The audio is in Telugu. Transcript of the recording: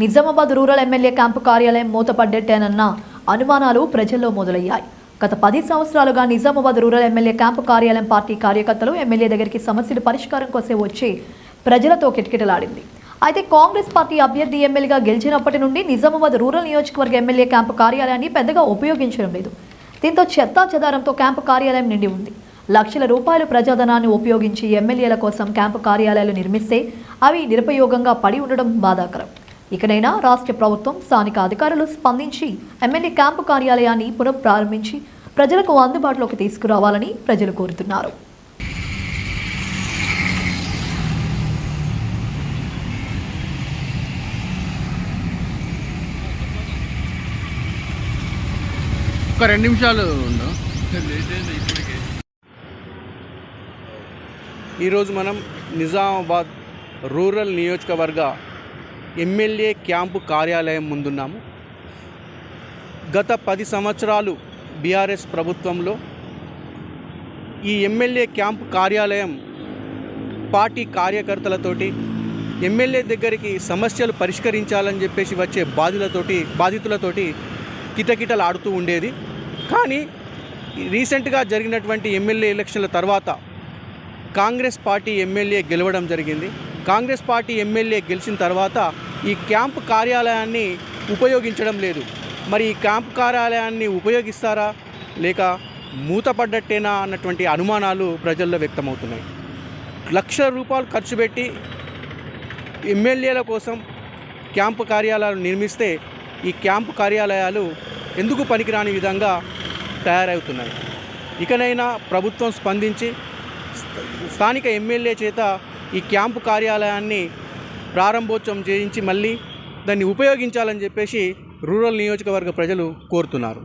నిజామాబాద్ రూరల్ ఎమ్మెల్యే క్యాంపు కార్యాలయం మూతపడ్డట్టేనన్న అనుమానాలు ప్రజల్లో మొదలయ్యాయి. గత 10 సంవత్సరాలుగా నిజామాబాద్ రూరల్ ఎమ్మెల్యే క్యాంపు కార్యాలయం పార్టీ కార్యకర్తలు ఎమ్మెల్యే దగ్గరికి సమస్యల పరిష్కారం కోసం వచ్చి ప్రజలతో కిటకిటలాడింది. అయితే కాంగ్రెస్ పార్టీ అభ్యర్థి ఎమ్మెల్యేగా గెలిచినప్పటి నుండి నిజామాబాద్ రూరల్ నియోజకవర్గ ఎమ్మెల్యే క్యాంపు కార్యాలయాన్ని పెద్దగా ఉపయోగించడం లేదు. దీంతో చెత్తా చెదారంతో క్యాంపు కార్యాలయం నిండి ఉంది. లక్షల రూపాయల ప్రజాధనాన్ని ఉపయోగించి ఎమ్మెల్యేల కోసం క్యాంపు కార్యాలయాలు నిర్మిస్తే అవి నిరుపయోగంగా పడి ఉండడం బాధాకరం. ఇకనైనా రాష్ట్ర ప్రభుత్వం స్థానిక అధికారులు స్పందించి ఎమ్మెల్యే క్యాంపు కార్యాలయాన్ని పునఃప్రారంభించి ప్రజలకు అందుబాటులోకి తీసుకురావాలని ప్రజలు కోరుతున్నారు. ఒక 2 నిమిషాలు ఈరోజు మనం నిజామాబాద్ రూరల్ నియోజకవర్గ ఎమ్మెల్యే క్యాంపు కార్యాలయం ముందున్నాము. గత 10 సంవత్సరాలు బీఆర్ఎస్ ప్రభుత్వంలో ఈ ఎమ్మెల్యే క్యాంపు కార్యాలయం పార్టీ కార్యకర్తలతోటి ఎమ్మెల్యే దగ్గరికి సమస్యలు పరిష్కరించాలని చెప్పేసి వచ్చే బాధితులతోటి కిటకిటలాడుతూ ఉండేది. కానీ రీసెంట్గా జరిగినటువంటి ఎమ్మెల్యే ఎలక్షన్ల తర్వాత కాంగ్రెస్ పార్టీ ఎమ్మెల్యే గెలవడం జరిగింది. కాంగ్రెస్ పార్టీ ఎమ్మెల్యే గెలిచిన తర్వాత ఈ క్యాంపు కార్యాలయాన్ని ఉపయోగించడం లేదు. మరి ఈ క్యాంపు కార్యాలయాన్ని ఉపయోగిస్తారా లేక మూతపడ్డట్టేనా అన్నటువంటి అనుమానాలు ప్రజల్లో వ్యక్తమవుతున్నాయి. లక్షల రూపాయలు ఖర్చు పెట్టి ఎమ్మెల్యేల కోసం క్యాంపు కార్యాలయాలు నిర్మిస్తే ఈ క్యాంపు కార్యాలయాలు ఎందుకు పనికిరాని విధంగా తయారవుతున్నాయి. ఇకనైనా ప్రభుత్వం స్పందించి స్థానిక ఎమ్మెల్యే చేత ఈ క్యాంపు కార్యాలయాన్ని ప్రారంభోత్సవం చేయించి మళ్ళీ దాన్ని ఉపయోగించాలని చెప్పేసి రూరల్ నియోజకవర్గ ప్రజలు కోరుతున్నారు.